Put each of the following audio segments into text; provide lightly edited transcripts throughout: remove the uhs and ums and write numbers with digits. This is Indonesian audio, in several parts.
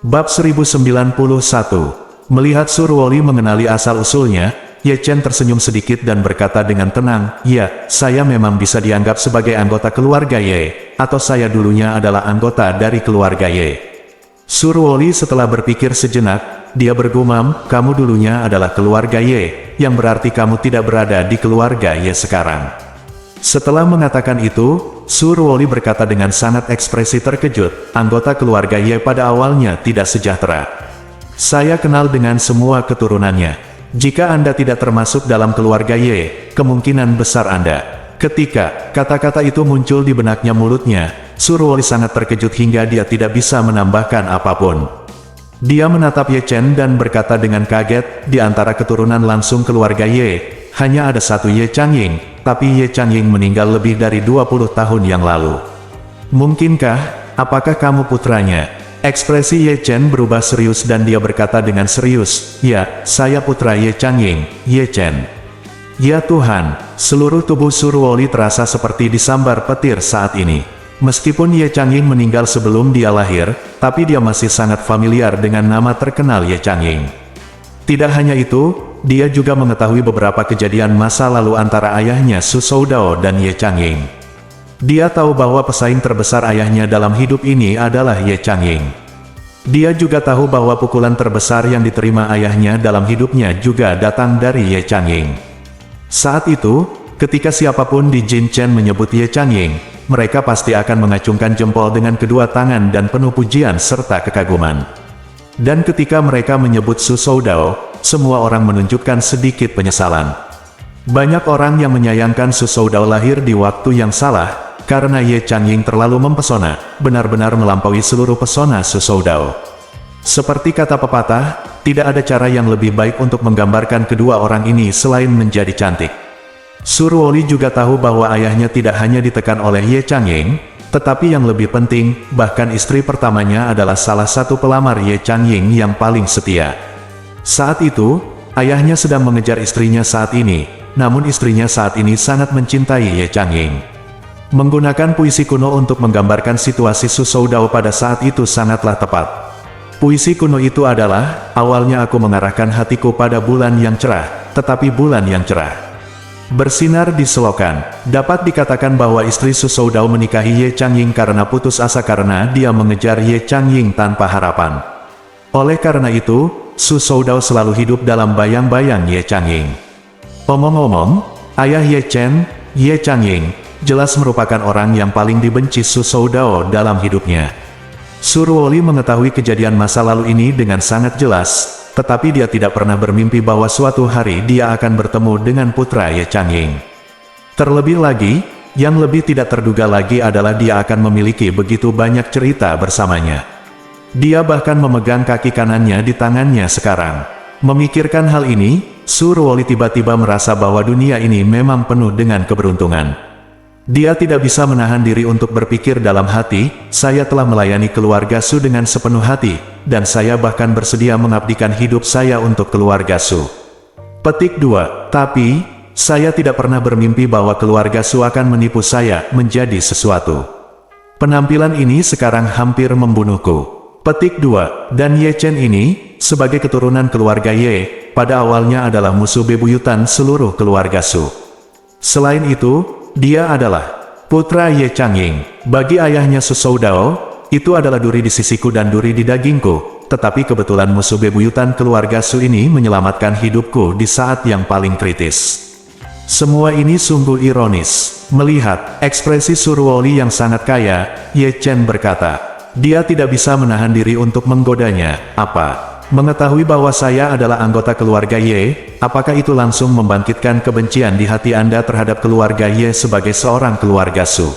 Bab 1091. Melihat Surwoli mengenali asal-usulnya, Ye Chen tersenyum sedikit dan berkata dengan tenang, "Ya, saya memang bisa dianggap sebagai anggota keluarga Ye, atau saya dulunya adalah anggota dari keluarga Ye." Surwoli setelah berpikir sejenak, dia bergumam, "Kamu dulunya adalah keluarga Ye, yang berarti kamu tidak berada di keluarga Ye sekarang." Setelah mengatakan itu, Surwoli berkata dengan sangat ekspresi terkejut, "Anggota keluarga Ye pada awalnya tidak sejahtera. Saya kenal dengan semua keturunannya. Jika Anda tidak termasuk dalam keluarga Ye, kemungkinan besar Anda." Ketika kata-kata itu muncul di benaknya mulutnya, Surwoli sangat terkejut hingga dia tidak bisa menambahkan apapun. Dia menatap Ye Chen dan berkata dengan kaget, "Di antara keturunan langsung keluarga Ye, hanya ada satu Ye Changying, tapi Ye Changying meninggal lebih dari 20 tahun yang lalu. Mungkinkah, apakah kamu putranya?" Ekspresi Ye Chen berubah serius dan dia berkata dengan serius, "Ya, saya putra Ye Changying, Ye Chen." Ya Tuhan, seluruh tubuh Surwoli terasa seperti disambar petir saat ini. Meskipun Ye Changying meninggal sebelum dia lahir, tapi dia masih sangat familiar dengan nama terkenal Ye Changying. Tidak hanya itu, dia juga mengetahui beberapa kejadian masa lalu antara ayahnya Su Soudao dan Ye Changying. Dia tahu bahwa pesaing terbesar ayahnya dalam hidup ini adalah Ye Changying. Dia juga tahu bahwa pukulan terbesar yang diterima ayahnya dalam hidupnya juga datang dari Ye Changying. Saat itu, ketika siapapun di Jin Chen menyebut Ye Changying, mereka pasti akan mengacungkan jempol dengan kedua tangan dan penuh pujian serta kekaguman. Dan ketika mereka menyebut Su Soudao, semua orang menunjukkan sedikit penyesalan. Banyak orang yang menyayangkan Su Soudao lahir di waktu yang salah, karena Ye Changying terlalu mempesona, benar-benar melampaui seluruh pesona Su Soudao. Seperti kata pepatah, tidak ada cara yang lebih baik untuk menggambarkan kedua orang ini selain menjadi cantik. Surwoli juga tahu bahwa ayahnya tidak hanya ditekan oleh Ye Changying, tetapi yang lebih penting, bahkan istri pertamanya adalah salah satu pelamar Ye Changying yang paling setia. Saat itu, ayahnya sedang mengejar istrinya saat ini, namun istrinya saat ini sangat mencintai Ye Changying. Menggunakan puisi kuno untuk menggambarkan situasi Su Soudao pada saat itu sangatlah tepat. Puisi kuno itu adalah, "Awalnya aku mengarahkan hatiku pada bulan yang cerah, tetapi bulan yang cerah bersinar di selokan." Dapat dikatakan bahwa istri Su Soudao menikahi Ye Changying karena putus asa karena dia mengejar Ye Changying tanpa harapan. Oleh karena itu, Su Soudao selalu hidup dalam bayang-bayang Ye Changying. Omong-omong, ayah Ye Chen, Ye Changying, jelas merupakan orang yang paling dibenci Su Soudao dalam hidupnya. Surwoli mengetahui kejadian masa lalu ini dengan sangat jelas, tetapi dia tidak pernah bermimpi bahwa suatu hari dia akan bertemu dengan putra Ye Changying. Terlebih lagi, yang lebih tidak terduga lagi adalah dia akan memiliki begitu banyak cerita bersamanya. Dia bahkan memegang kaki kanannya di tangannya sekarang. Memikirkan hal ini, Surwoli tiba-tiba merasa bahwa dunia ini memang penuh dengan keberuntungan. Dia tidak bisa menahan diri untuk berpikir dalam hati, "Saya telah melayani keluarga Su dengan sepenuh hati, dan saya bahkan bersedia mengabdikan hidup saya untuk keluarga Su." Petik 2. Tapi, saya tidak pernah bermimpi bahwa keluarga Su akan menipu saya menjadi sesuatu. Penampilan ini sekarang hampir membunuhku. Petik 2. Dan Ye Chen ini, sebagai keturunan keluarga Ye, pada awalnya adalah musuh bebuyutan seluruh keluarga Su. Selain itu, dia adalah putra Ye Changying. Bagi ayahnya Su Soudao, itu adalah duri di sisiku dan duri di dagingku, tetapi kebetulan musuh bebuyutan keluarga Su ini menyelamatkan hidupku di saat yang paling kritis. Semua ini sungguh ironis. Melihat ekspresi Surwoli yang sangat kaya, Ye Chen berkata, "Dia tidak bisa menahan diri untuk menggodanya. Apa? Mengetahui bahwa saya adalah anggota keluarga Ye, apakah itu langsung membangkitkan kebencian di hati Anda terhadap keluarga Ye sebagai seorang keluarga Su?"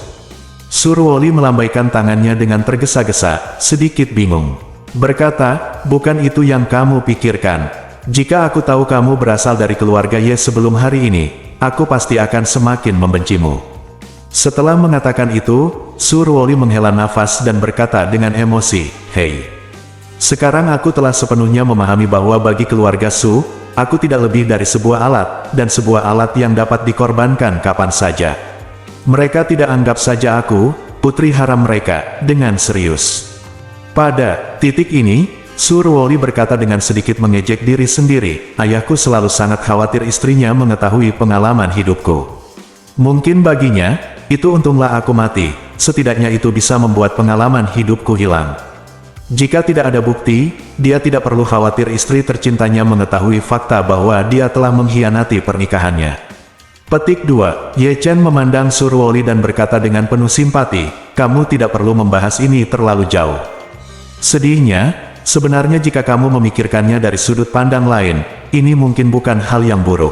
Surwoli melambaikan tangannya dengan tergesa-gesa, sedikit bingung. Berkata, "Bukan itu yang kamu pikirkan. Jika aku tahu kamu berasal dari keluarga Ye sebelum hari ini, aku pasti akan semakin membencimu." Setelah mengatakan itu, Surwoli menghela nafas dan berkata dengan emosi, "Hei. Sekarang aku telah sepenuhnya memahami bahwa bagi keluarga Su, aku tidak lebih dari sebuah alat, dan sebuah alat yang dapat dikorbankan kapan saja. Mereka tidak anggap saja aku, putri haram mereka, dengan serius. Pada titik ini, Surwoli berkata dengan sedikit mengejek diri sendiri, ayahku selalu sangat khawatir istrinya mengetahui pengalaman hidupku. Mungkin baginya, itu untunglah aku mati, setidaknya itu bisa membuat pengalaman hidupku hilang. Jika tidak ada bukti, dia tidak perlu khawatir istri tercintanya mengetahui fakta bahwa dia telah mengkhianati pernikahannya. Petik 2. Ye Chen memandang Surwoli dan berkata dengan penuh simpati, kamu tidak perlu membahas ini terlalu jauh. Sedihnya, sebenarnya jika kamu memikirkannya dari sudut pandang lain, ini mungkin bukan hal yang buruk.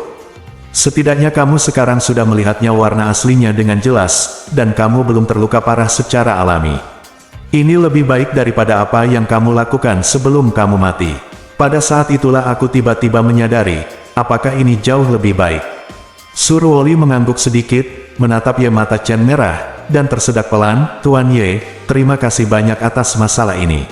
Setidaknya kamu sekarang sudah melihatnya warna aslinya dengan jelas, dan kamu belum terluka parah secara alami. Ini lebih baik daripada apa yang kamu lakukan sebelum kamu mati. Pada saat itulah aku tiba-tiba menyadari, apakah ini jauh lebih baik. Surwoli mengangguk sedikit, menatap Ye mata Chen merah, dan tersedak pelan, Tuan Ye, terima kasih banyak atas masalah ini.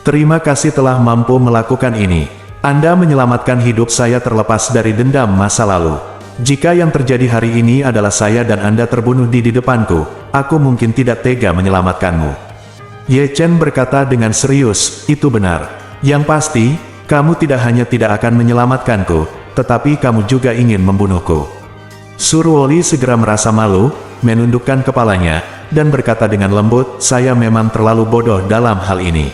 Terima kasih telah mampu melakukan ini. Anda menyelamatkan hidup saya terlepas dari dendam masa lalu. Jika yang terjadi hari ini adalah saya dan Anda terbunuh di depanku, aku mungkin tidak tega menyelamatkanmu. Ye Chen berkata dengan serius, itu benar. Yang pasti, kamu tidak hanya tidak akan menyelamatkanku, tetapi kamu juga ingin membunuhku. Surwoli segera merasa malu, menundukkan kepalanya, dan berkata dengan lembut, saya memang terlalu bodoh dalam hal ini.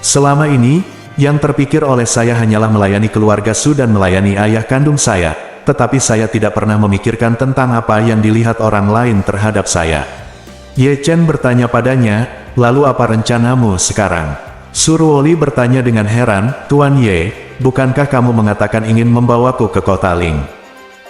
Selama ini, yang terpikir oleh saya hanyalah melayani keluarga Su dan melayani ayah kandung saya, tetapi saya tidak pernah memikirkan tentang apa yang dilihat orang lain terhadap saya. Ye Chen bertanya padanya, lalu apa rencanamu sekarang? Surwoli bertanya dengan heran, Tuan Ye, bukankah kamu mengatakan ingin membawaku ke kota Ling?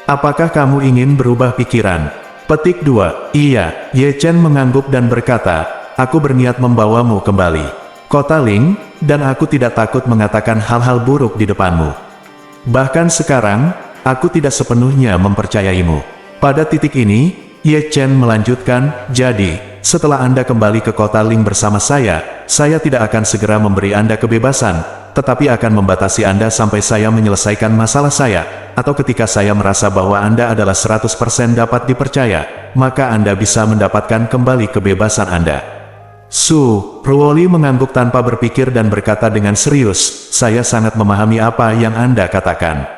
Apakah kamu ingin berubah pikiran? Petik 2. Iya, Ye Chen mengangguk dan berkata, aku berniat membawamu kembali. Kota Ling, dan aku tidak takut mengatakan hal-hal buruk di depanmu. Bahkan sekarang, aku tidak sepenuhnya mempercayaimu. Pada titik ini, Ye Chen melanjutkan, jadi, setelah Anda kembali ke kota Ling bersama saya tidak akan segera memberi Anda kebebasan, tetapi akan membatasi Anda sampai saya menyelesaikan masalah saya, atau ketika saya merasa bahwa Anda adalah 100% dapat dipercaya, maka Anda bisa mendapatkan kembali kebebasan Anda. Surwoli mengangguk tanpa berpikir dan berkata dengan serius, saya sangat memahami apa yang Anda katakan.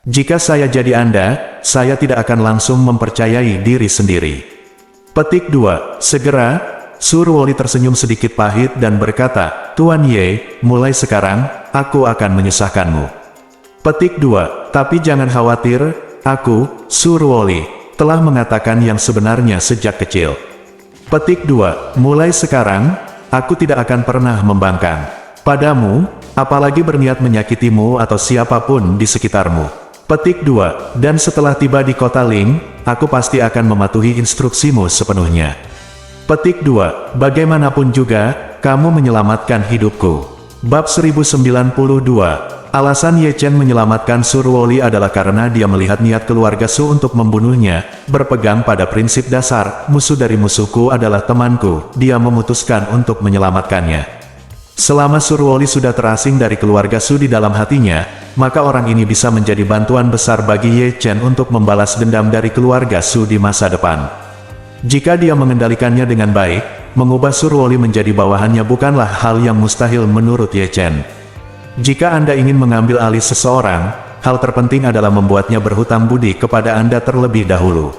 Jika saya jadi Anda, saya tidak akan langsung mempercayai diri sendiri. Petik 2. Segera, Surwoli tersenyum sedikit pahit dan berkata, Tuan Ye, mulai sekarang, aku akan menyusahkanmu. Petik 2. Tapi jangan khawatir, aku, Surwoli, telah mengatakan yang sebenarnya sejak kecil. Petik 2. Mulai sekarang, aku tidak akan pernah membangkang padamu, apalagi berniat menyakitimu atau siapapun di sekitarmu. Petik 2. Dan setelah tiba di kota Ling, aku pasti akan mematuhi instruksimu sepenuhnya. Petik 2. Bagaimanapun juga, kamu menyelamatkan hidupku. Bab 1092. Alasan Ye Chen menyelamatkan Surwoli adalah karena dia melihat niat keluarga Su untuk membunuhnya, berpegang pada prinsip dasar, musuh dari musuhku adalah temanku, dia memutuskan untuk menyelamatkannya. Selama Surwoli sudah terasing dari keluarga Su di dalam hatinya, maka orang ini bisa menjadi bantuan besar bagi Ye Chen untuk membalas dendam dari keluarga Su di masa depan. Jika dia mengendalikannya dengan baik, mengubah Surwoli menjadi bawahannya bukanlah hal yang mustahil menurut Ye Chen. Jika Anda ingin mengambil alih seseorang, hal terpenting adalah membuatnya berhutang budi kepada Anda terlebih dahulu.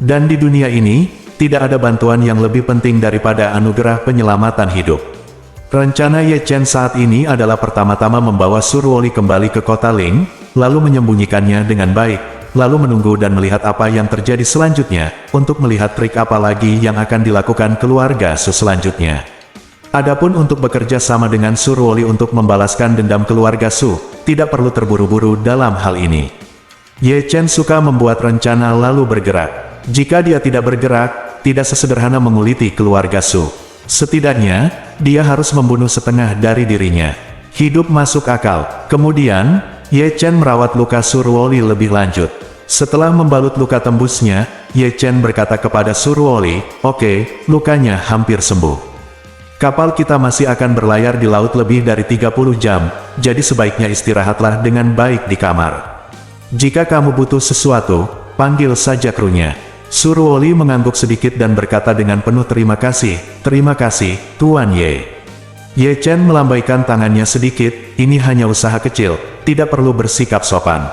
Dan di dunia ini, tidak ada bantuan yang lebih penting daripada anugerah penyelamatan hidup. Rencana Ye Chen saat ini adalah pertama-tama membawa Surwoli kembali ke kota Ling, lalu menyembunyikannya dengan baik, lalu menunggu dan melihat apa yang terjadi selanjutnya, untuk melihat trik apa lagi yang akan dilakukan keluarga Su selanjutnya. Adapun untuk bekerja sama dengan Surwoli untuk membalaskan dendam keluarga Su, tidak perlu terburu-buru dalam hal ini. Ye Chen suka membuat rencana lalu bergerak. Jika dia tidak bergerak, tidak sesederhana menguliti keluarga Su. Setidaknya, dia harus membunuh setengah dari dirinya. Hidup masuk akal. Kemudian, Ye Chen merawat luka Surwoli lebih lanjut. Setelah membalut luka tembusnya, Ye Chen berkata kepada Surwoli, oke, lukanya hampir sembuh. Kapal kita masih akan berlayar di laut lebih dari 30 jam, jadi sebaiknya istirahatlah dengan baik di kamar. Jika kamu butuh sesuatu, panggil saja krunya. Surwoli mengangguk sedikit dan berkata dengan penuh terima kasih, Tuan Ye. Ye Chen melambaikan tangannya sedikit, ini hanya usaha kecil, tidak perlu bersikap sopan.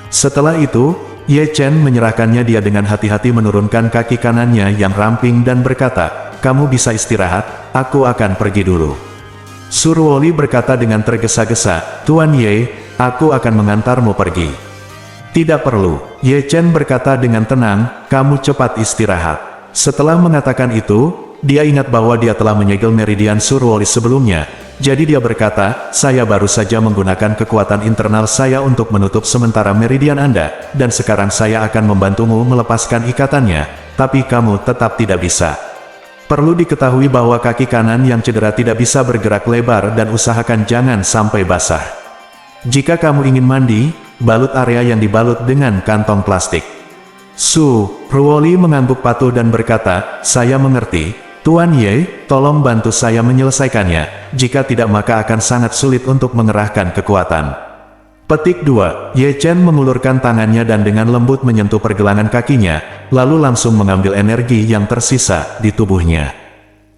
Setelah itu, Ye Chen menyerahkannya dia dengan hati-hati menurunkan kaki kanannya yang ramping dan berkata, kamu bisa istirahat, aku akan pergi dulu. Surwoli berkata dengan tergesa-gesa, Tuan Ye, aku akan mengantarmu pergi. Tidak perlu, Ye Chen berkata dengan tenang, kamu cepat istirahat. Setelah mengatakan itu, dia ingat bahwa dia telah menyegel meridian Surwoli sebelumnya, jadi dia berkata, saya baru saja menggunakan kekuatan internal saya untuk menutup sementara meridian Anda, dan sekarang saya akan membantumu melepaskan ikatannya, tapi kamu tetap tidak bisa. Perlu diketahui bahwa kaki kanan yang cedera tidak bisa bergerak lebar dan usahakan jangan sampai basah. Jika kamu ingin mandi, balut area yang dibalut dengan kantong plastik. Surwoli mengangguk patuh dan berkata, saya mengerti, Tuan Ye, tolong bantu saya menyelesaikannya, jika tidak maka akan sangat sulit untuk mengerahkan kekuatan. Petik 2, Ye Chen mengulurkan tangannya dan dengan lembut menyentuh pergelangan kakinya, lalu langsung mengambil energi yang tersisa di tubuhnya.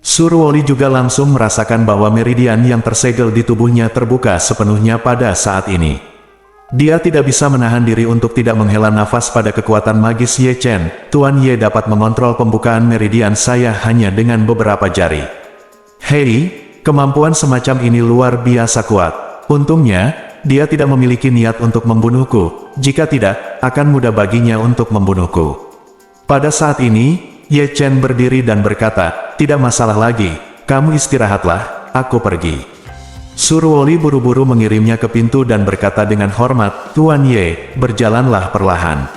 Surwoli juga langsung merasakan bahwa meridian yang tersegel di tubuhnya terbuka sepenuhnya pada saat ini. Dia tidak bisa menahan diri untuk tidak menghela nafas pada kekuatan magis Ye Chen. Tuan Ye dapat mengontrol pembukaan meridian saya hanya dengan beberapa jari. Hei, kemampuan semacam ini luar biasa kuat. Untungnya, dia tidak memiliki niat untuk membunuhku. Jika tidak, akan mudah baginya untuk membunuhku. Pada saat ini, Ye Chen berdiri dan berkata, tidak masalah lagi, kamu istirahatlah, aku pergi. Surwoli buru-buru mengirimnya ke pintu dan berkata dengan hormat, Tuan Ye, berjalanlah perlahan.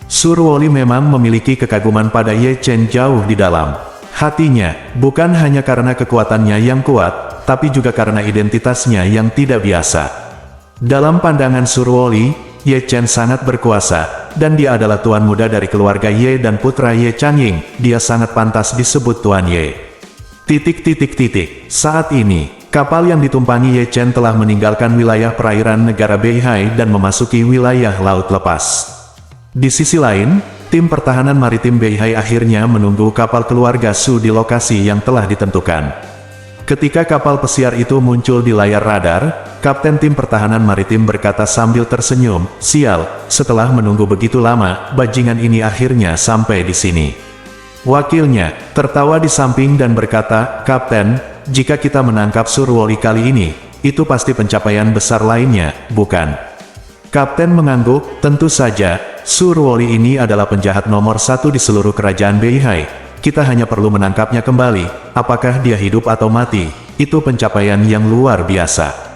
Surwoli memang memiliki kekaguman pada Ye Chen jauh di dalam hatinya, bukan hanya karena kekuatannya yang kuat, tapi juga karena identitasnya yang tidak biasa. Dalam pandangan Surwoli, Ye Chen sangat berkuasa, dan dia adalah tuan muda dari keluarga Ye dan putra Ye Changying, dia sangat pantas disebut Tuan Ye. Saat ini, kapal yang ditumpangi Ye Chen telah meninggalkan wilayah perairan negara Beihai dan memasuki wilayah laut lepas. Di sisi lain, tim pertahanan maritim Beihai akhirnya menunggu kapal keluarga Su di lokasi yang telah ditentukan. Ketika kapal pesiar itu muncul di layar radar, Kapten tim pertahanan maritim berkata sambil tersenyum, sial, setelah menunggu begitu lama, bajingan ini akhirnya sampai di sini. Wakilnya tertawa di samping dan berkata, Kapten, jika kita menangkap Surwoli kali ini, itu pasti pencapaian besar lainnya, bukan? Kapten mengangguk, tentu saja, Surwoli ini adalah penjahat nomor 1 di seluruh kerajaan Beihai. Kita hanya perlu menangkapnya kembali, apakah dia hidup atau mati, itu pencapaian yang luar biasa.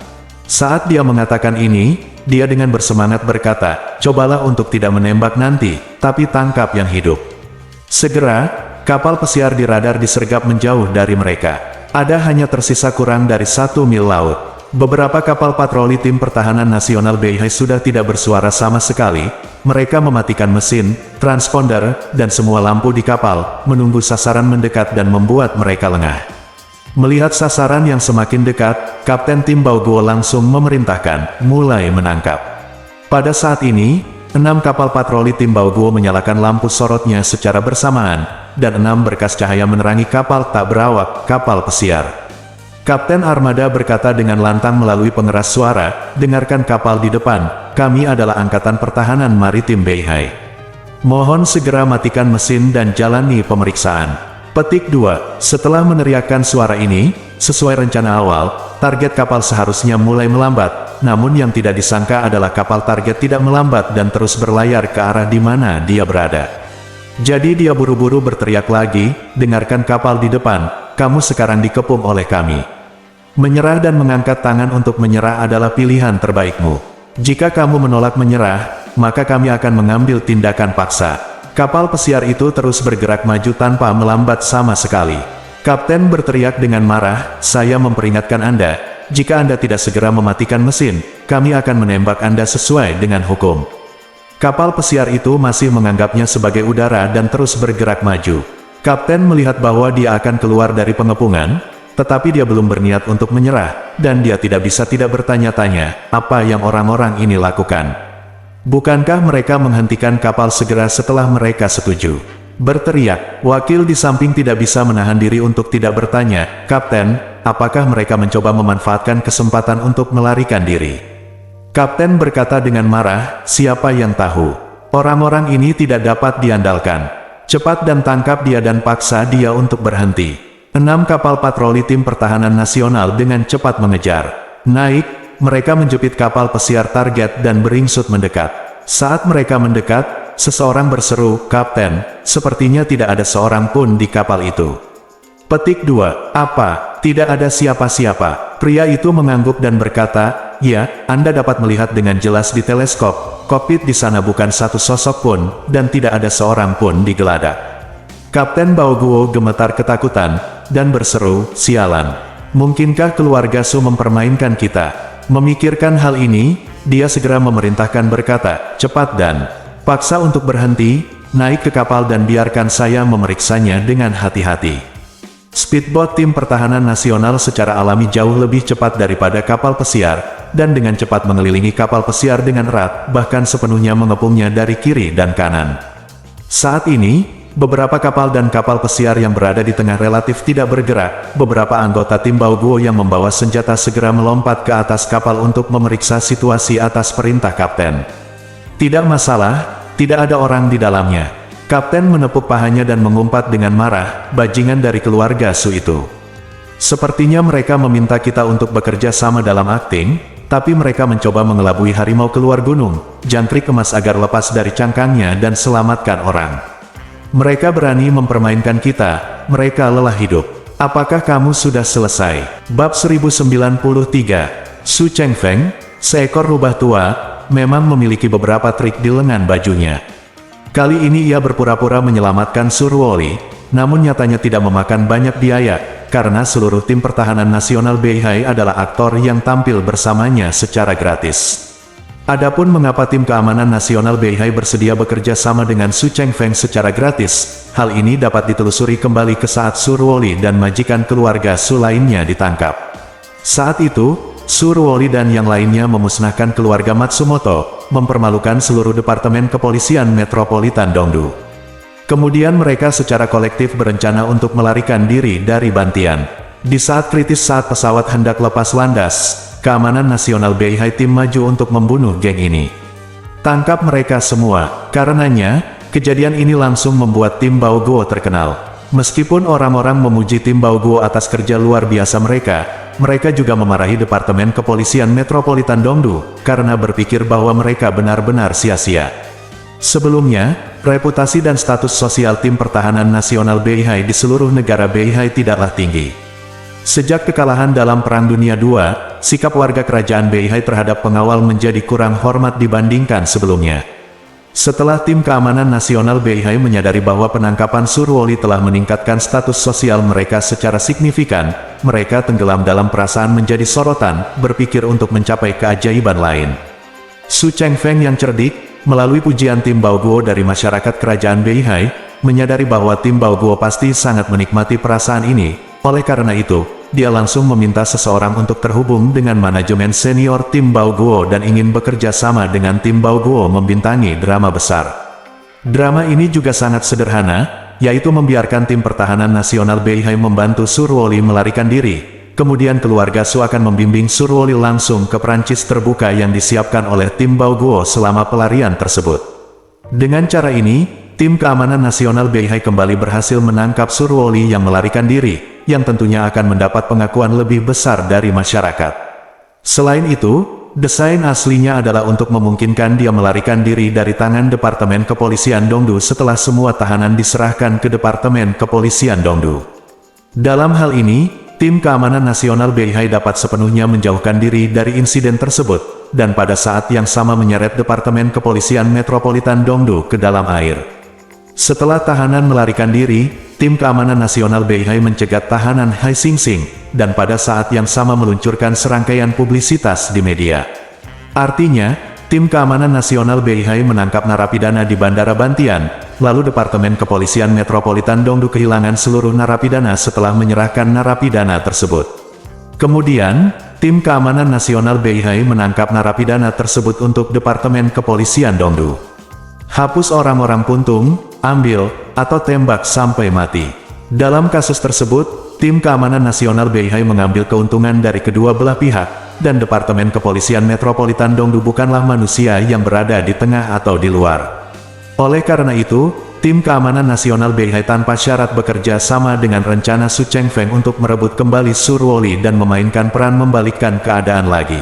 Saat dia mengatakan ini, dia dengan bersemangat berkata, cobalah untuk tidak menembak nanti, tapi tangkap yang hidup. Segera, kapal pesiar di radar disergap menjauh dari mereka. Ada hanya tersisa kurang dari 1 mil laut. Beberapa kapal patroli tim pertahanan nasional Beihai sudah tidak bersuara sama sekali. Mereka mematikan mesin, transponder, dan semua lampu di kapal, menunggu sasaran mendekat dan membuat mereka lengah. Melihat sasaran yang semakin dekat, Kapten Tim Baoguo langsung memerintahkan, mulai menangkap. Pada saat ini, 6 kapal patroli tim Baoguo menyalakan lampu sorotnya secara bersamaan, dan 6 berkas cahaya menerangi kapal tak berawak, kapal pesiar. Kapten Armada berkata dengan lantang melalui pengeras suara, dengarkan kapal di depan, kami adalah Angkatan Pertahanan Maritim Beihai. Mohon segera matikan mesin dan jalani pemeriksaan. Petik 2, setelah meneriakkan suara ini, sesuai rencana awal, target kapal seharusnya mulai melambat, namun yang tidak disangka adalah kapal target tidak melambat dan terus berlayar ke arah di mana dia berada. Jadi dia buru-buru berteriak lagi, dengarkan kapal di depan, kamu sekarang dikepung oleh kami. Menyerah dan mengangkat tangan untuk menyerah adalah pilihan terbaikmu. Jika kamu menolak menyerah, maka kami akan mengambil tindakan paksa. Kapal pesiar itu terus bergerak maju tanpa melambat sama sekali. Kapten berteriak dengan marah, saya memperingatkan Anda, jika Anda tidak segera mematikan mesin, kami akan menembak Anda sesuai dengan hukum. Kapal pesiar itu masih menganggapnya sebagai udara dan terus bergerak maju. Kapten melihat bahwa dia akan keluar dari pengepungan, tetapi dia belum berniat untuk menyerah, dan dia tidak bisa tidak bertanya-tanya, apa yang orang-orang ini lakukan. Bukankah mereka menghentikan kapal segera setelah mereka setuju? Berteriak, wakil di samping tidak bisa menahan diri untuk tidak bertanya, Kapten, apakah mereka mencoba memanfaatkan kesempatan untuk melarikan diri? Kapten berkata dengan marah, siapa yang tahu? Orang-orang ini tidak dapat diandalkan. Cepat dan tangkap dia dan paksa dia untuk berhenti. 6 kapal patroli tim pertahanan nasional dengan cepat mengejar. Naik, mereka menjepit kapal pesiar target dan beringsut mendekat. Saat mereka mendekat, seseorang berseru, Kapten, sepertinya tidak ada seorang pun di kapal itu. Petik 2. Apa? Tidak ada siapa-siapa. Pria itu mengangguk dan berkata, ya, Anda dapat melihat dengan jelas di teleskop. Kokpit di sana bukan satu sosok pun, dan tidak ada seorang pun di geladak. Kapten Baoguo gemetar ketakutan, dan berseru, sialan. Mungkinkah keluarga Su mempermainkan kita? Memikirkan hal ini, dia segera memerintahkan berkata, cepat dan paksa untuk berhenti, naik ke kapal dan biarkan saya memeriksanya dengan hati-hati. Speedboat tim pertahanan nasional secara alami jauh lebih cepat daripada kapal pesiar, dan dengan cepat mengelilingi kapal pesiar dengan erat, bahkan sepenuhnya mengepungnya dari kiri dan kanan. Saat ini, beberapa kapal dan kapal pesiar yang berada di tengah relatif tidak bergerak. Beberapa anggota tim Baoguo yang membawa senjata segera melompat ke atas kapal untuk memeriksa situasi atas perintah kapten. Tidak masalah, tidak ada orang di dalamnya. Kapten menepuk pahanya dan mengumpat dengan marah, bajingan dari keluarga Su itu. Sepertinya mereka meminta kita untuk bekerja sama dalam akting, tapi mereka mencoba mengelabui harimau keluar gunung, jangkrik emas agar lepas dari cangkangnya dan selamatkan orang. Mereka berani mempermainkan kita, mereka lelah hidup. Apakah kamu sudah selesai? Bab 1093, Su Chengfeng, seekor rubah tua, memang memiliki beberapa trik di lengan bajunya. Kali ini ia berpura-pura menyelamatkan Surwoli, namun nyatanya tidak memakan banyak biaya, karena seluruh tim pertahanan nasional Beihai adalah aktor yang tampil bersamanya secara gratis. Adapun mengapa tim keamanan nasional Beihai bersedia bekerja sama dengan Su Chengfeng secara gratis, hal ini dapat ditelusuri kembali ke saat Surwoli dan majikan keluarga Su lainnya ditangkap. Saat itu, Surwoli dan yang lainnya memusnahkan keluarga Matsumoto, mempermalukan seluruh Departemen Kepolisian Metropolitan Dongdu. Kemudian mereka secara kolektif berencana untuk melarikan diri dari Bantian. Di saat kritis saat pesawat hendak lepas landas, keamanan nasional Beihai tim maju untuk membunuh geng ini. Tangkap mereka semua, karenanya, kejadian ini langsung membuat tim Baoguo terkenal. Meskipun orang-orang memuji tim Baoguo atas kerja luar biasa mereka juga memarahi Departemen Kepolisian Metropolitan Dongdu, karena berpikir bahwa mereka benar-benar sia-sia. Sebelumnya, reputasi dan status sosial tim pertahanan nasional Beihai di seluruh negara Beihai tidaklah tinggi. Sejak kekalahan dalam Perang Dunia II, sikap warga kerajaan Beihai terhadap pengawal menjadi kurang hormat dibandingkan sebelumnya. Setelah tim keamanan nasional Beihai menyadari bahwa penangkapan Surwoli telah meningkatkan status sosial mereka secara signifikan, mereka tenggelam dalam perasaan menjadi sorotan, berpikir untuk mencapai keajaiban lain. Su Chengfeng yang cerdik, melalui pujian tim Baoguo dari masyarakat kerajaan Beihai, menyadari bahwa tim Baoguo pasti sangat menikmati perasaan ini. Oleh karena itu, dia langsung meminta seseorang untuk terhubung dengan manajemen senior tim Baoguo dan ingin bekerja sama dengan tim Baoguo membintangi drama besar. Drama ini juga sangat sederhana, yaitu membiarkan tim pertahanan nasional Beihai membantu Surwoli melarikan diri. Kemudian keluarga Su akan membimbing Surwoli langsung ke Prancis terbuka yang disiapkan oleh tim Baoguo selama pelarian tersebut. Dengan cara ini, tim keamanan nasional Beihai kembali berhasil menangkap Surwoli yang melarikan diri, yang tentunya akan mendapat pengakuan lebih besar dari masyarakat. Selain itu, desain aslinya adalah untuk memungkinkan dia melarikan diri dari tangan Departemen Kepolisian Dongdu setelah semua tahanan diserahkan ke Departemen Kepolisian Dongdu. Dalam hal ini, tim keamanan nasional Beihai dapat sepenuhnya menjauhkan diri dari insiden tersebut, dan pada saat yang sama menyeret Departemen Kepolisian Metropolitan Dongdu ke dalam air. Setelah tahanan melarikan diri, tim keamanan nasional Beihai mencegat tahanan Hai Xingxing, dan pada saat yang sama meluncurkan serangkaian publisitas di media. Artinya, tim keamanan nasional Beihai menangkap narapidana di Bandara Bantian, lalu Departemen Kepolisian Metropolitan Dongdu kehilangan seluruh narapidana setelah menyerahkan narapidana tersebut. Kemudian, tim keamanan nasional Beihai menangkap narapidana tersebut untuk Departemen Kepolisian Dongdu. Hapus orang-orang puntung, ambil, atau tembak sampai mati. Dalam kasus tersebut, tim keamanan nasional Beihai mengambil keuntungan dari kedua belah pihak, dan Departemen Kepolisian Metropolitan Dongdu bukanlah manusia yang berada di tengah atau di luar. Oleh karena itu, tim keamanan nasional Beihai tanpa syarat bekerja sama dengan rencana Su Chengfeng untuk merebut kembali Surwoli dan memainkan peran membalikkan keadaan lagi.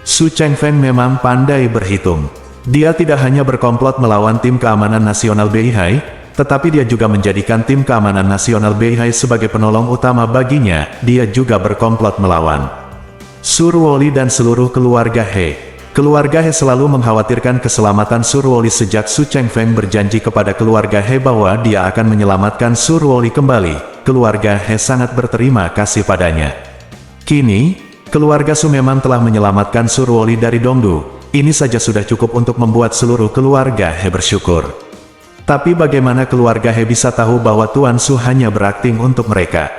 Su Chengfeng memang pandai berhitung. Dia tidak hanya berkomplot melawan tim keamanan nasional Beihai, tetapi dia juga menjadikan tim keamanan nasional Beihai sebagai penolong utama baginya. Dia juga berkomplot melawan Surwoli dan seluruh keluarga He. Keluarga He selalu mengkhawatirkan keselamatan Surwoli sejak Su Chengfeng berjanji kepada keluarga He bahwa dia akan menyelamatkan Surwoli kembali. Keluarga He sangat berterima kasih padanya. Kini, keluarga Su memang telah menyelamatkan Surwoli dari Dongdu. Ini saja sudah cukup untuk membuat seluruh keluarga He bersyukur. Tapi bagaimana keluarga He bisa tahu bahwa Tuan Su hanya berakting untuk mereka?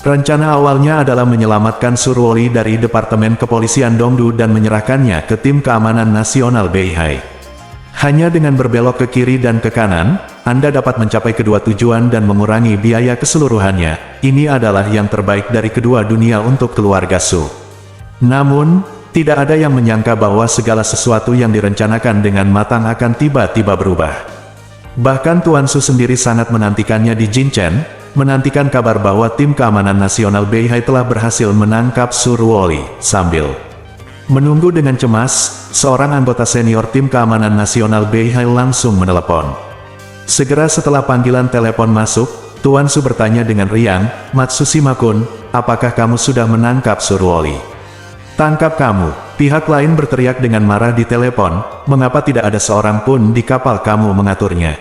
Rencana awalnya adalah menyelamatkan Surwoli dari Departemen Kepolisian Dongdu dan menyerahkannya ke tim keamanan nasional Beihai. Hanya dengan berbelok ke kiri dan ke kanan, Anda dapat mencapai kedua tujuan dan mengurangi biaya keseluruhannya. Ini adalah yang terbaik dari kedua dunia untuk keluarga Su. Namun, tidak ada yang menyangka bahwa segala sesuatu yang direncanakan dengan matang akan tiba-tiba berubah. Bahkan Tuan Su sendiri sangat menantikannya di Jinchen, menantikan kabar bahwa tim keamanan nasional Beihai telah berhasil menangkap Surwoli. Sambil menunggu dengan cemas, seorang anggota senior tim keamanan nasional Beihai langsung menelepon. Segera setelah panggilan telepon masuk, Tuan Su bertanya dengan riang, "Matsushima-kun, apakah kamu sudah menangkap Surwoli?" "Tangkap kamu," pihak lain berteriak dengan marah di telepon, "mengapa tidak ada seorang pun di kapal kamu mengaturnya?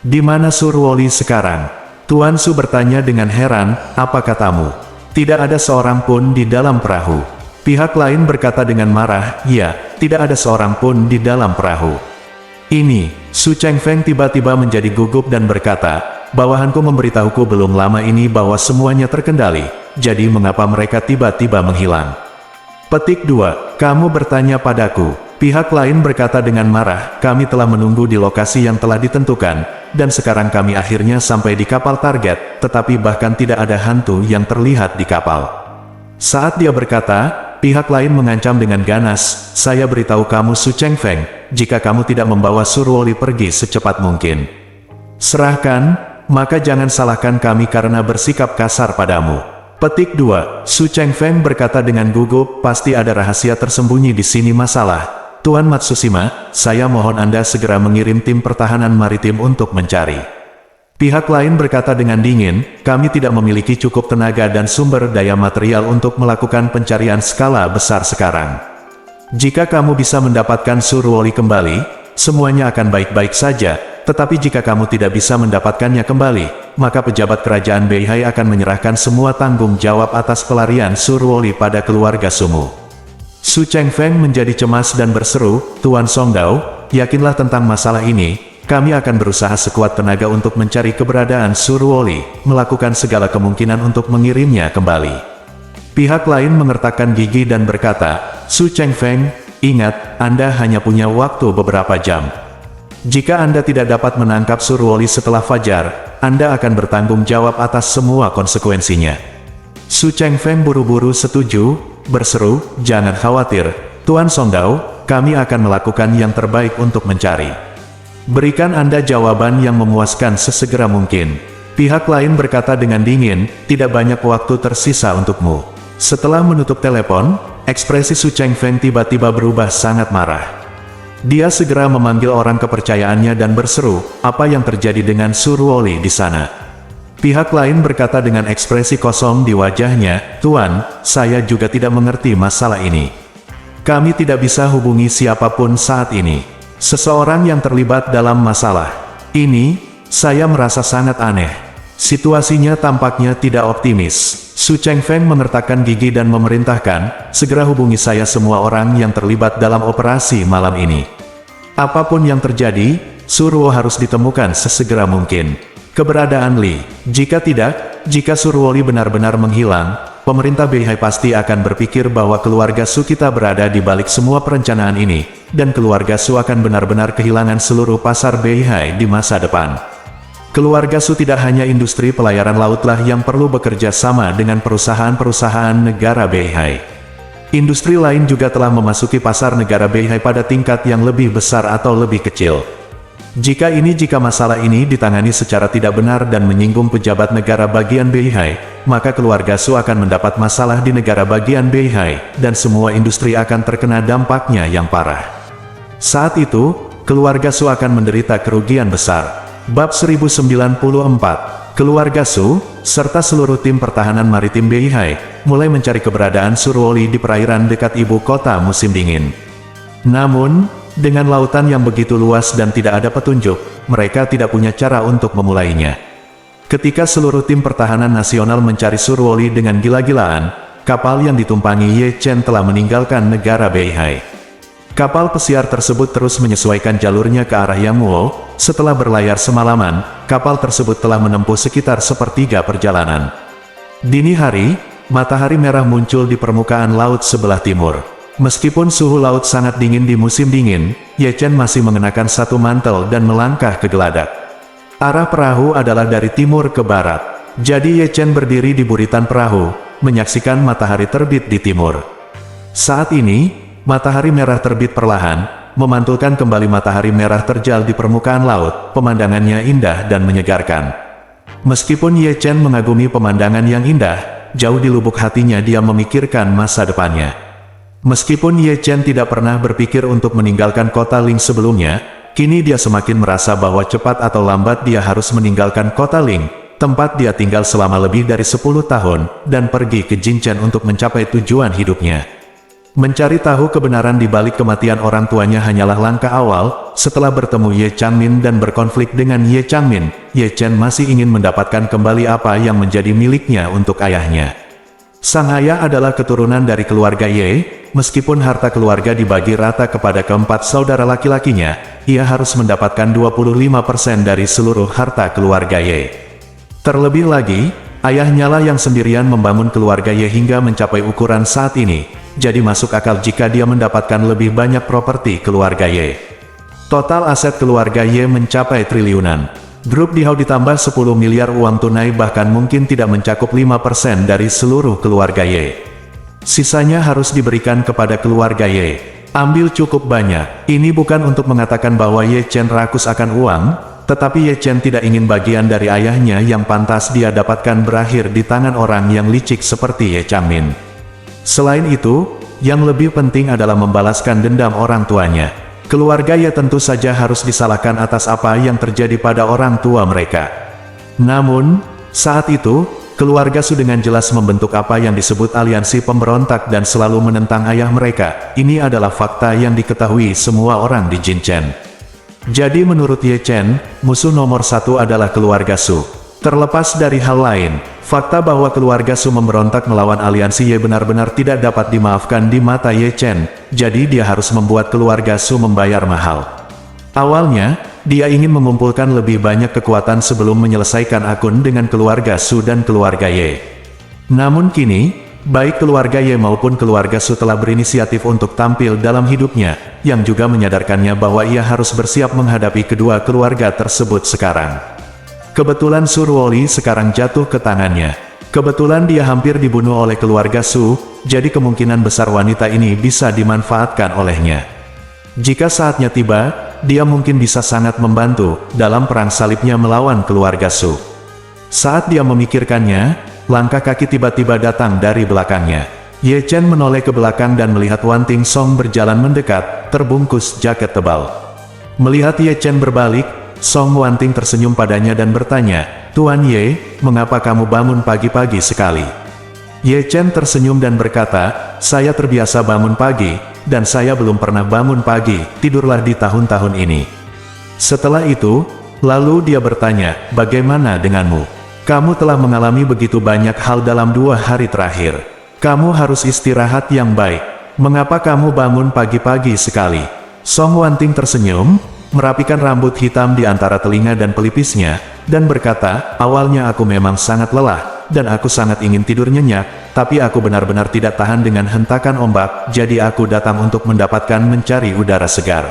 Di mana Surwoli sekarang?" Tuan Su bertanya dengan heran, "Apa katamu? Tidak ada seorang pun di dalam perahu." Pihak lain berkata dengan marah, "Ya, tidak ada seorang pun di dalam perahu." Ini, Su Chengfeng tiba-tiba menjadi gugup dan berkata, "Bawahanku memberitahuku belum lama ini bahwa semuanya terkendali, jadi mengapa mereka tiba-tiba menghilang?" Petik 2. Kamu bertanya padaku. Pihak lain berkata dengan marah, "Kami telah menunggu di lokasi yang telah ditentukan, dan sekarang kami akhirnya sampai di kapal target, tetapi bahkan tidak ada hantu yang terlihat di kapal." Saat dia berkata, pihak lain mengancam dengan ganas, "Saya beritahu kamu Su Chengfeng, jika kamu tidak membawa Surwoli pergi secepat mungkin, serahkan, maka jangan salahkan kami karena bersikap kasar padamu." Petik 2. Su Chengfeng berkata dengan gugup, "Pasti ada rahasia tersembunyi di sini masalah. Tuan Matsushima, saya mohon Anda segera mengirim tim pertahanan maritim untuk mencari." Pihak lain berkata dengan dingin, "Kami tidak memiliki cukup tenaga dan sumber daya material untuk melakukan pencarian skala besar sekarang. Jika kamu bisa mendapatkan Surwoli kembali, semuanya akan baik-baik saja, tetapi jika kamu tidak bisa mendapatkannya kembali, maka pejabat kerajaan Beihai akan menyerahkan semua tanggung jawab atas pelarian Surwoli pada keluarga Sumu." Su Chengfeng menjadi cemas dan berseru, "Tuan Songdao, yakinlah tentang masalah ini, kami akan berusaha sekuat tenaga untuk mencari keberadaan Surwoli, melakukan segala kemungkinan untuk mengirimnya kembali." Pihak lain mengertakkan gigi dan berkata, "Su Chengfeng, ingat, Anda hanya punya waktu beberapa jam. Jika Anda tidak dapat menangkap Surwoli setelah fajar, Anda akan bertanggung jawab atas semua konsekuensinya." Su Chengfeng buru-buru setuju, berseru, "Jangan khawatir, Tuan Songdao, kami akan melakukan yang terbaik untuk mencari. Berikan Anda jawaban yang memuaskan sesegera mungkin." Pihak lain berkata dengan dingin, "Tidak banyak waktu tersisa untukmu." Setelah menutup telepon, ekspresi Su Chengfeng tiba-tiba berubah sangat marah. Dia segera memanggil orang kepercayaannya dan berseru, "Apa yang terjadi dengan Surwoli di sana?" Pihak lain berkata dengan ekspresi kosong di wajahnya, "Tuan, saya juga tidak mengerti masalah ini. Kami tidak bisa hubungi siapapun saat ini. Seseorang yang terlibat dalam masalah ini, saya merasa sangat aneh. Situasinya tampaknya tidak optimis." Su Chengfeng mengertakkan gigi dan memerintahkan, "Segera hubungi saya semua orang yang terlibat dalam operasi malam ini. Apapun yang terjadi, Surwo harus ditemukan sesegera mungkin. Keberadaan Li, jika tidak, jika Surwoli benar-benar menghilang, pemerintah Beihai pasti akan berpikir bahwa keluarga Su kita berada di balik semua perencanaan ini, dan keluarga Su akan benar-benar kehilangan seluruh pasar Beihai di masa depan." Keluarga Su tidak hanya industri pelayaran lautlah yang perlu bekerja sama dengan perusahaan-perusahaan negara Beihai. Industri lain juga telah memasuki pasar negara Beihai pada tingkat yang lebih besar atau lebih kecil. Jika masalah ini ditangani secara tidak benar dan menyinggung pejabat negara bagian Beihai, maka keluarga Su akan mendapat masalah di negara bagian Beihai, dan semua industri akan terkena dampaknya yang parah. Saat itu, keluarga Su akan menderita kerugian besar. Bab 1094, keluarga Su, serta seluruh tim pertahanan maritim Beihai, mulai mencari keberadaan Surwoli di perairan dekat ibu kota musim dingin. Namun, dengan lautan yang begitu luas dan tidak ada petunjuk, mereka tidak punya cara untuk memulainya. Ketika seluruh tim pertahanan nasional mencari Surwoli dengan gila-gilaan, kapal yang ditumpangi Ye Chen telah meninggalkan negara Beihai. Kapal pesiar tersebut terus menyesuaikan jalurnya ke arah Yangwo. Setelah berlayar semalaman, kapal tersebut telah menempuh sekitar sepertiga perjalanan. Dini hari, matahari merah muncul di permukaan laut sebelah timur. Meskipun suhu laut sangat dingin di musim dingin, Ye Chen masih mengenakan satu mantel dan melangkah ke geladak. Arah perahu adalah dari timur ke barat. Jadi Ye Chen berdiri di buritan perahu, menyaksikan matahari terbit di timur. Saat ini, matahari merah terbit perlahan, memantulkan kembali matahari merah terjal di permukaan laut. Pemandangannya indah dan menyegarkan. Meskipun Ye Chen mengagumi pemandangan yang indah, jauh di lubuk hatinya dia memikirkan masa depannya. Meskipun Ye Chen tidak pernah berpikir untuk meninggalkan kota Ling sebelumnya, kini dia semakin merasa bahwa cepat atau lambat dia harus meninggalkan kota Ling, tempat dia tinggal selama lebih dari 10 tahun, dan pergi ke Jinchen untuk mencapai tujuan hidupnya. Mencari tahu kebenaran di balik kematian orang tuanya hanyalah langkah awal. Setelah bertemu Ye Changmin dan berkonflik dengan Ye Changmin, Ye Chen masih ingin mendapatkan kembali apa yang menjadi miliknya untuk ayahnya. Sang ayah adalah keturunan dari keluarga Ye. Meskipun harta keluarga dibagi rata kepada keempat saudara laki-lakinya, ia harus mendapatkan 25% dari seluruh harta keluarga Ye. Terlebih lagi, ayahnya lah yang sendirian membangun keluarga Ye hingga mencapai ukuran saat ini. Jadi masuk akal jika dia mendapatkan lebih banyak properti keluarga Ye. Total aset keluarga Ye mencapai triliunan. Grup Dihao ditambah 10 miliar uang tunai bahkan mungkin tidak mencakup 5% dari seluruh keluarga Ye. Sisanya harus diberikan kepada keluarga Ye. Ambil cukup banyak. Ini bukan untuk mengatakan bahwa Ye Chen rakus akan uang, tetapi Ye Chen tidak ingin bagian dari ayahnya yang pantas dia dapatkan berakhir di tangan orang yang licik seperti Ye Changmin. Selain itu, yang lebih penting adalah membalaskan dendam orang tuanya. Keluarga Ye tentu saja harus disalahkan atas apa yang terjadi pada orang tua mereka. Namun, saat itu, keluarga Su dengan jelas membentuk apa yang disebut aliansi pemberontak dan selalu menentang ayah mereka. Ini adalah fakta yang diketahui semua orang di Jinchen. Jadi menurut Ye Chen, musuh nomor satu adalah keluarga Su. Terlepas dari hal lain, fakta bahwa keluarga Su memberontak melawan aliansi Ye benar-benar tidak dapat dimaafkan di mata Ye Chen, jadi dia harus membuat keluarga Su membayar mahal. Awalnya, dia ingin mengumpulkan lebih banyak kekuatan sebelum menyelesaikan akun dengan keluarga Su dan keluarga Ye. Namun kini, baik keluarga Ye maupun keluarga Su telah berinisiatif untuk tampil dalam hidupnya, yang juga menyadarkannya bahwa ia harus bersiap menghadapi kedua keluarga tersebut sekarang. Kebetulan Surwoli sekarang jatuh ke tangannya. Kebetulan dia hampir dibunuh oleh keluarga Su, jadi kemungkinan besar wanita ini bisa dimanfaatkan olehnya. Jika saatnya tiba, dia mungkin bisa sangat membantu dalam perang salibnya melawan keluarga Su. Saat dia memikirkannya, langkah kaki tiba-tiba datang dari belakangnya. Ye Chen menoleh ke belakang dan melihat Wan Ting Song berjalan mendekat, terbungkus jaket tebal. Melihat Ye Chen berbalik, Song Wanting tersenyum padanya dan bertanya, "Tuan Ye, mengapa kamu bangun pagi-pagi sekali?" Ye Chen tersenyum dan berkata, "Saya terbiasa bangun pagi, dan saya belum pernah bangun pagi, tidurlah di tahun-tahun ini." Setelah itu, lalu dia bertanya, "Bagaimana denganmu? Kamu telah mengalami begitu banyak hal dalam 2 hari terakhir. Kamu harus istirahat yang baik. Mengapa kamu bangun pagi-pagi sekali?" Song Wanting tersenyum, merapikan rambut hitam di antara telinga dan pelipisnya, dan berkata, "Awalnya aku memang sangat lelah, dan aku sangat ingin tidur nyenyak, tapi aku benar-benar tidak tahan dengan hentakan ombak, jadi aku datang untuk mendapatkan mencari udara segar."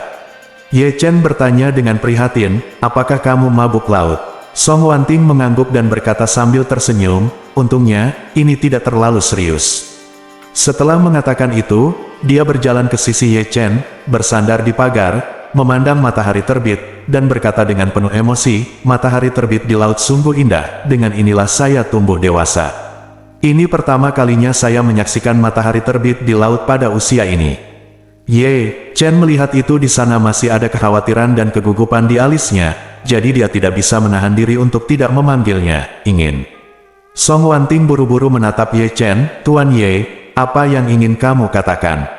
Ye Chen bertanya dengan prihatin, "Apakah kamu mabuk laut?" Song Wanting mengangguk dan berkata sambil tersenyum, untungnya, ini tidak terlalu serius. Setelah mengatakan itu, dia berjalan ke sisi Ye Chen, bersandar di pagar, memandang matahari terbit, dan berkata dengan penuh emosi, matahari terbit di laut sungguh indah, dengan inilah saya tumbuh dewasa. Ini pertama kalinya saya menyaksikan matahari terbit di laut pada usia ini. Ye Chen melihat itu di sana masih ada kekhawatiran dan kegugupan di alisnya, jadi dia tidak bisa menahan diri untuk tidak memanggilnya, ingin. Song Wanting buru-buru menatap Ye Chen, Tuan Ye, apa yang ingin kamu katakan?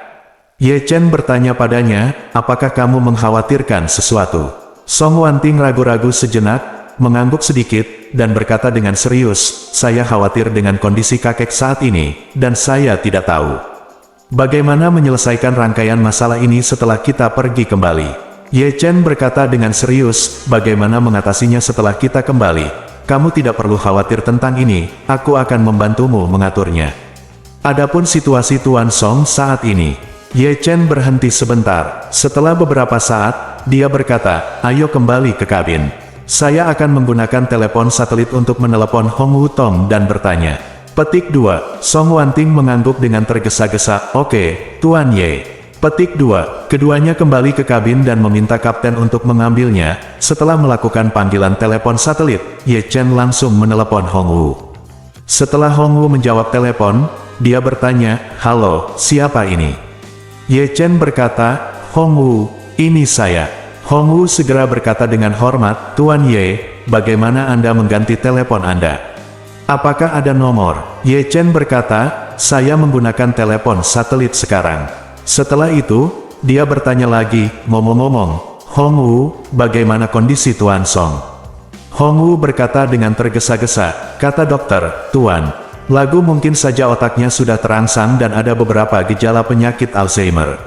Ye Chen bertanya padanya, apakah kamu mengkhawatirkan sesuatu? Song Wanting ragu-ragu sejenak, mengangguk sedikit, dan berkata dengan serius, saya khawatir dengan kondisi kakek saat ini, dan saya tidak tahu bagaimana menyelesaikan rangkaian masalah ini setelah kita pergi kembali. Ye Chen berkata dengan serius, bagaimana mengatasinya setelah kita kembali? Kamu tidak perlu khawatir tentang ini, aku akan membantumu mengaturnya. Adapun situasi Tuan Song saat ini. Ye Chen berhenti sebentar. Setelah beberapa saat, dia berkata, ayo kembali ke kabin. Saya akan menggunakan telepon satelit untuk menelepon Hong Wutong dan bertanya. Petik 2. Song Wanting mengangguk dengan tergesa-gesa, oke, Tuan Ye. Petik 2. Keduanya kembali ke kabin dan meminta kapten untuk mengambilnya. Setelah melakukan panggilan telepon satelit, Ye Chen langsung menelepon Hong Wu. Setelah Hong Wu menjawab telepon, dia bertanya, halo, siapa ini? Ye Chen berkata, Hong Wu, ini saya. Hong Wu segera berkata dengan hormat, Tuan Ye, bagaimana Anda mengganti telepon Anda? Apakah ada nomor? Ye Chen berkata, saya menggunakan telepon satelit sekarang. Setelah itu, dia bertanya lagi, ngomong-ngomong, Hong Wu, bagaimana kondisi Tuan Song? Hong Wu berkata dengan tergesa-gesa, kata dokter, Tuan, Lagu mungkin saja otaknya sudah terangsang dan ada beberapa gejala penyakit Alzheimer.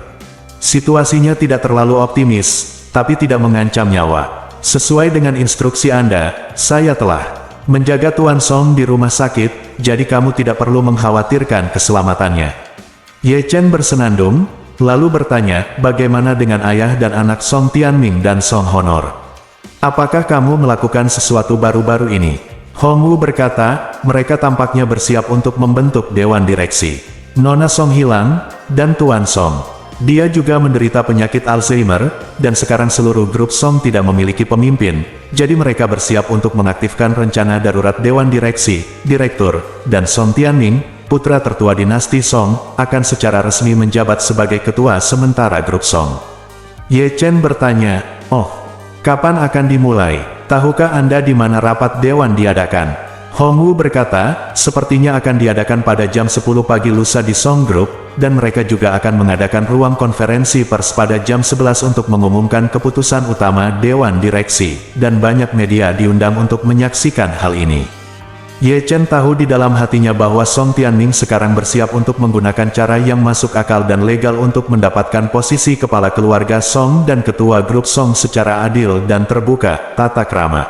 Situasinya tidak terlalu optimis, tapi tidak mengancam nyawa. Sesuai dengan instruksi Anda, saya telah menjaga Tuan Song di rumah sakit, jadi kamu tidak perlu mengkhawatirkan keselamatannya. Ye Chen bersenandung, lalu bertanya, bagaimana dengan ayah dan anak Song Tianming dan Song Honor? Apakah kamu melakukan sesuatu baru-baru ini? Hong Wu berkata, mereka tampaknya bersiap untuk membentuk dewan direksi. Nona Song hilang, dan Tuan Song. Dia juga menderita penyakit Alzheimer, dan sekarang seluruh grup Song tidak memiliki pemimpin, jadi mereka bersiap untuk mengaktifkan rencana darurat Dewan Direksi, Direktur, dan Song Tianming, putra tertua dinasti Song, akan secara resmi menjabat sebagai ketua sementara grup Song. Ye Chen bertanya, oh, kapan akan dimulai? Tahukah Anda di mana rapat Dewan diadakan? Hong Wu berkata, sepertinya akan diadakan pada jam 10 pagi lusa di Song Group, dan mereka juga akan mengadakan ruang konferensi pers pada jam 11 untuk mengumumkan keputusan utama Dewan Direksi, dan banyak media diundang untuk menyaksikan hal ini. Ye Chen tahu di dalam hatinya bahwa Song Tianming sekarang bersiap untuk menggunakan cara yang masuk akal dan legal untuk mendapatkan posisi kepala keluarga Song dan ketua grup Song secara adil dan terbuka, tata krama.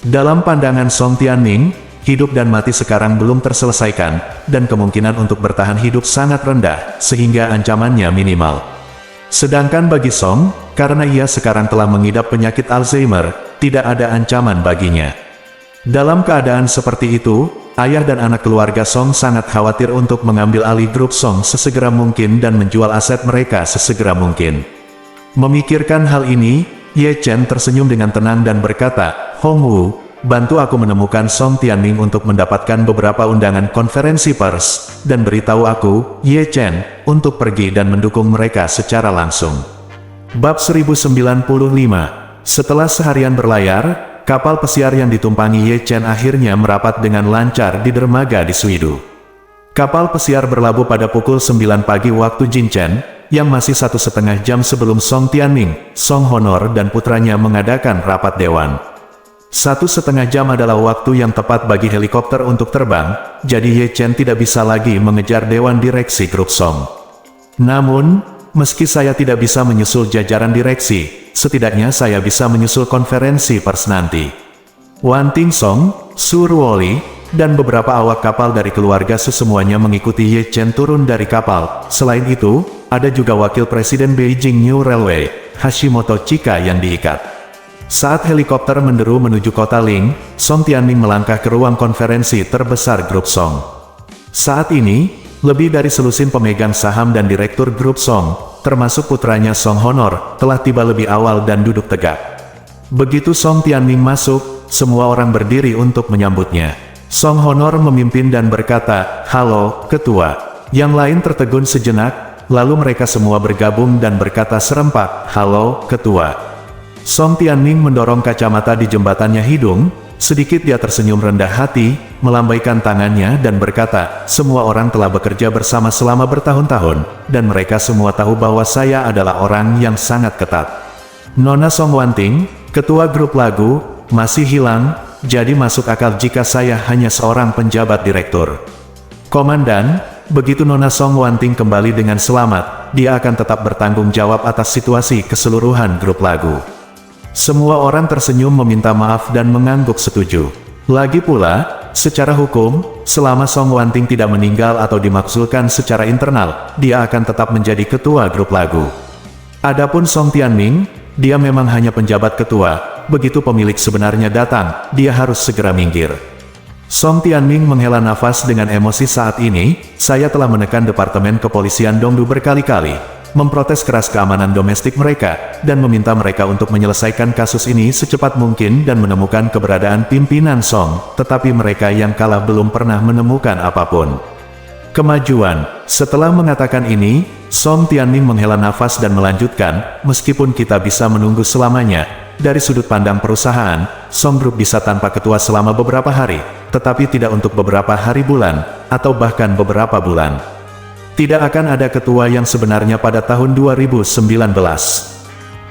Dalam pandangan Song Tianming, hidup dan mati sekarang belum terselesaikan, dan kemungkinan untuk bertahan hidup sangat rendah, sehingga ancamannya minimal. Sedangkan bagi Song, karena ia sekarang telah mengidap penyakit Alzheimer, tidak ada ancaman baginya. Dalam keadaan seperti itu, ayah dan anak keluarga Song sangat khawatir untuk mengambil alih grup Song sesegera mungkin dan menjual aset mereka sesegera mungkin. Memikirkan hal ini, Ye Chen tersenyum dengan tenang dan berkata, Hong Wu, bantu aku menemukan Song Tianming untuk mendapatkan beberapa undangan konferensi pers, dan beritahu aku, Ye Chen, untuk pergi dan mendukung mereka secara langsung. Bab 1095. Setelah seharian berlayar, kapal pesiar yang ditumpangi Ye Chen akhirnya merapat dengan lancar di dermaga di Suidu. Kapal pesiar berlabuh pada pukul 9 pagi waktu Jinchen, yang masih 1,5 jam sebelum Song Tianming, Song Honor dan putranya mengadakan rapat dewan. 1,5 jam adalah waktu yang tepat bagi helikopter untuk terbang, jadi Ye Chen tidak bisa lagi mengejar dewan direksi grup Song. Namun, meski saya tidak bisa menyusul jajaran direksi, setidaknya saya bisa menyusul konferensi pers nanti. Wanting Song, Su Ruoli, dan beberapa awak kapal dari keluarga semuanya mengikuti Ye Chen turun dari kapal. Selain itu, ada juga wakil presiden Beijing New Railway, Hashimoto Chika yang diikat. Saat helikopter menderu menuju kota Ling, Song Tianming melangkah ke ruang konferensi terbesar grup Song. Saat ini, lebih dari selusin pemegang saham dan direktur grup Song, termasuk putranya Song Honor, telah tiba lebih awal dan duduk tegak. Begitu Song Tianming masuk, semua orang berdiri untuk menyambutnya. Song Honor memimpin dan berkata, "Halo, Ketua." Yang lain tertegun sejenak, lalu mereka semua bergabung dan berkata serempak, "Halo, Ketua." Song Tianming mendorong kacamata di jembatannya hidung, sedikit dia tersenyum rendah hati, melambaikan tangannya dan berkata, "Semua orang telah bekerja bersama selama bertahun-tahun, dan mereka semua tahu bahwa saya adalah orang yang sangat ketat. Nona Song Wanting, ketua grup lagu, masih hilang, jadi masuk akal jika saya hanya seorang penjabat direktur. Komandan, begitu Nona Song Wanting kembali dengan selamat, dia akan tetap bertanggung jawab atas situasi keseluruhan grup lagu." Semua orang tersenyum meminta maaf dan mengangguk setuju. Lagi pula, secara hukum, selama Song Wanting tidak meninggal atau dimakzulkan secara internal, dia akan tetap menjadi ketua grup lagu. Adapun Song Tianming, dia memang hanya penjabat ketua, begitu pemilik sebenarnya datang, dia harus segera minggir. Song Tianming menghela nafas dengan emosi saat ini, "Saya telah menekan Departemen Kepolisian Dongdu berkali-kali, memprotes keras keamanan domestik mereka, dan meminta mereka untuk menyelesaikan kasus ini secepat mungkin dan menemukan keberadaan pimpinan Song, tetapi mereka yang kalah belum pernah menemukan apapun. Kemajuan." Setelah mengatakan ini, Song Tianming menghela nafas dan melanjutkan, "Meskipun kita bisa menunggu selamanya, dari sudut pandang perusahaan, Song Group bisa tanpa ketua selama beberapa hari, tetapi tidak untuk beberapa hari bulan, atau bahkan beberapa bulan. Tidak akan ada ketua yang sebenarnya pada tahun 2019.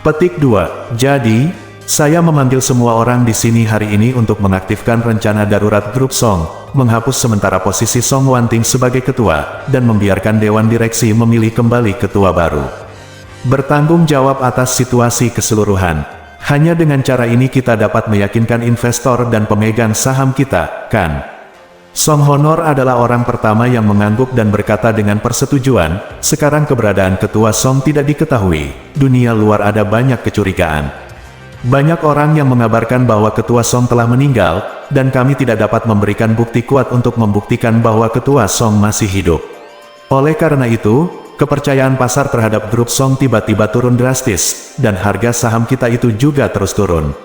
Petik 2. Jadi, saya memanggil semua orang di sini hari ini untuk mengaktifkan rencana darurat grup Song, menghapus sementara posisi Song Wanting sebagai ketua, dan membiarkan Dewan Direksi memilih kembali ketua baru. Bertanggung jawab atas situasi keseluruhan. Hanya dengan cara ini kita dapat meyakinkan investor dan pemegang saham kita, kan?" Song Honor adalah orang pertama yang mengangguk dan berkata dengan persetujuan, "Sekarang keberadaan ketua Song tidak diketahui, dunia luar ada banyak kecurigaan. Banyak orang yang mengabarkan bahwa ketua Song telah meninggal, dan kami tidak dapat memberikan bukti kuat untuk membuktikan bahwa ketua Song masih hidup. Oleh karena itu, kepercayaan pasar terhadap grup Song tiba-tiba turun drastis, dan harga saham kita itu juga terus turun.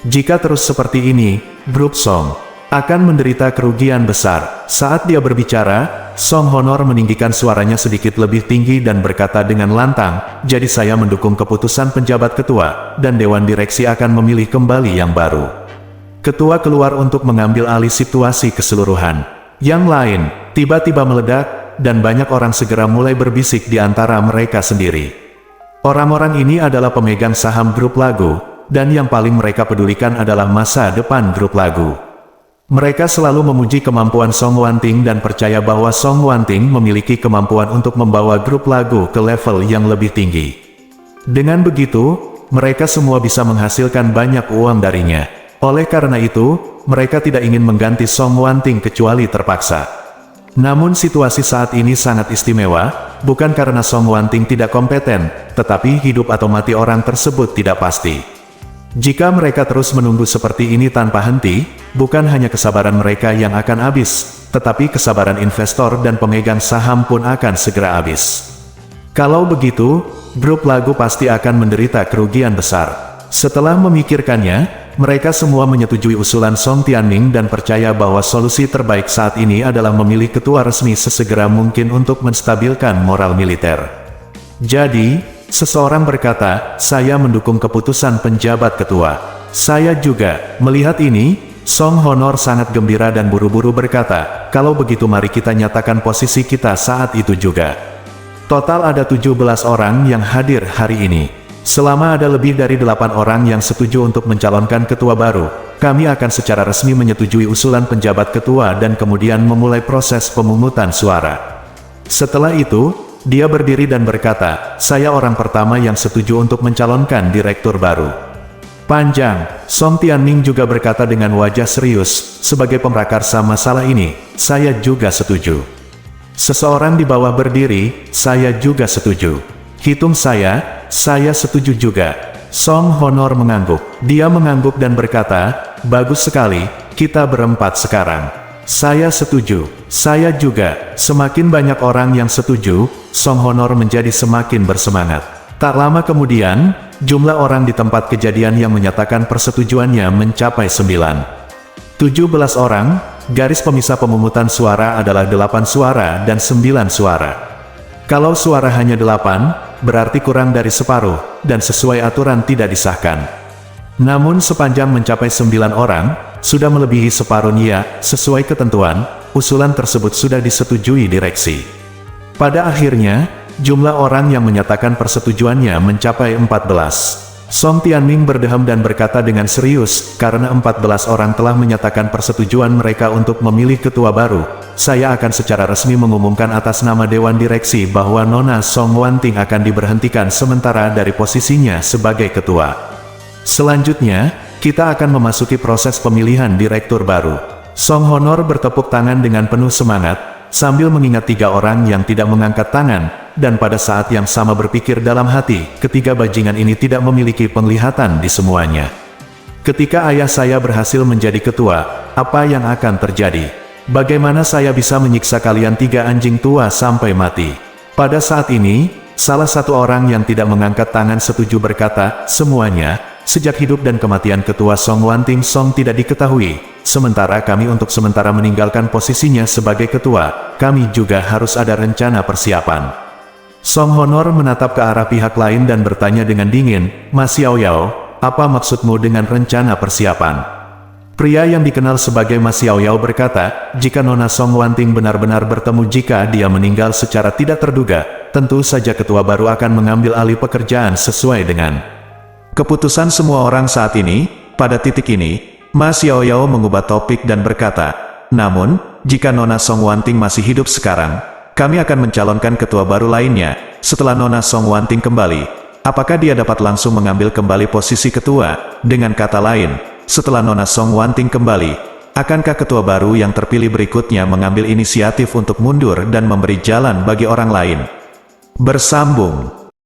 Jika terus seperti ini, grup Song akan menderita kerugian besar." Saat dia berbicara, Song Honor meninggikan suaranya sedikit lebih tinggi dan berkata dengan lantang, "Jadi saya mendukung keputusan penjabat ketua, dan Dewan Direksi akan memilih kembali yang baru. Ketua keluar untuk mengambil alih situasi keseluruhan." Yang lain tiba-tiba meledak, dan banyak orang segera mulai berbisik di antara mereka sendiri. Orang-orang ini adalah pemegang saham grup lagu, dan yang paling mereka pedulikan adalah masa depan grup lagu. Mereka selalu memuji kemampuan Song Wanting dan percaya bahwa Song Wanting memiliki kemampuan untuk membawa grup lagu ke level yang lebih tinggi. Dengan begitu, mereka semua bisa menghasilkan banyak uang darinya. Oleh karena itu, mereka tidak ingin mengganti Song Wanting kecuali terpaksa. Namun situasi saat ini sangat istimewa, bukan karena Song Wanting tidak kompeten, tetapi hidup atau mati orang tersebut tidak pasti. Jika mereka terus menunggu seperti ini tanpa henti, bukan hanya kesabaran mereka yang akan habis, tetapi kesabaran investor dan pemegang saham pun akan segera habis. Kalau begitu, grup lagu pasti akan menderita kerugian besar. Setelah memikirkannya, mereka semua menyetujui usulan Song Tianming dan percaya bahwa solusi terbaik saat ini adalah memilih ketua resmi sesegera mungkin untuk menstabilkan moral militer. Jadi, seseorang berkata, "Saya mendukung keputusan penjabat ketua." Saya juga. Melihat ini, Song Honor sangat gembira dan buru-buru berkata, "Kalau begitu mari kita nyatakan posisi kita saat itu juga." Total ada 17 orang yang hadir hari ini. Selama ada lebih dari 8 orang yang setuju untuk mencalonkan ketua baru, kami akan secara resmi menyetujui usulan penjabat ketua dan kemudian memulai proses pemungutan suara. Setelah itu, dia berdiri dan berkata, "Saya orang pertama yang setuju untuk mencalonkan direktur baru." Panjang, Song Tianming juga berkata dengan wajah serius, "Sebagai pemrakarsa masalah ini, saya juga setuju." Seseorang di bawah berdiri, "Saya juga setuju." Hitung saya setuju juga. Song Honor mengangguk. Dia mengangguk dan berkata, "Bagus sekali, kita berempat sekarang." "Saya setuju." "Saya juga." Semakin banyak orang yang setuju, Song Honor menjadi semakin bersemangat. Tak lama kemudian, jumlah orang di tempat kejadian yang menyatakan persetujuannya mencapai 17 orang. Garis pemisah pemungutan suara adalah 8 suara dan 9 suara. Kalau suara hanya 8, berarti kurang dari separuh, dan sesuai aturan tidak disahkan. Namun sepanjang mencapai 9 orang, sudah melebihi separuh sesuai ketentuan, usulan tersebut sudah disetujui direksi. Pada akhirnya, jumlah orang yang menyatakan persetujuannya mencapai 14. Song Tianming berdeham dan berkata dengan serius, "Karena 14 orang telah menyatakan persetujuan mereka untuk memilih ketua baru, saya akan secara resmi mengumumkan atas nama Dewan Direksi bahwa Nona Song Wanting akan diberhentikan sementara dari posisinya sebagai ketua. Selanjutnya, kita akan memasuki proses pemilihan direktur baru." Song Honor bertepuk tangan dengan penuh semangat, sambil mengingat 3 orang yang tidak mengangkat tangan, dan pada saat yang sama berpikir dalam hati, ketiga bajingan ini tidak memiliki penglihatan di semuanya. Ketika ayah saya berhasil menjadi ketua, apa yang akan terjadi? Bagaimana saya bisa menyiksa kalian 3 anjing tua sampai mati? Pada saat ini, salah satu orang yang tidak mengangkat tangan setuju berkata, "Semuanya, sejak hidup dan kematian ketua Song Wanting Song tidak diketahui, sementara kami untuk sementara meninggalkan posisinya sebagai ketua, kami juga harus ada rencana persiapan." Song Honor menatap ke arah pihak lain dan bertanya dengan dingin, "Mas Xiao Yao, apa maksudmu dengan rencana persiapan?" Pria yang dikenal sebagai Mas Xiao Yao berkata, "Jika Nona Song Wanting benar-benar bertemu jika dia meninggal secara tidak terduga, tentu saja ketua baru akan mengambil alih pekerjaan sesuai dengan keputusan semua orang saat ini." Pada titik ini, Mas Xiao Yao mengubah topik dan berkata, "Namun, jika Nona Song Wanting masih hidup sekarang, kami akan mencalonkan ketua baru lainnya. Setelah Nona Song Wanting kembali, apakah dia dapat langsung mengambil kembali posisi ketua? Dengan kata lain, setelah Nona Song Wanting kembali, akankah ketua baru yang terpilih berikutnya mengambil inisiatif untuk mundur dan memberi jalan bagi orang lain?" Bersambung.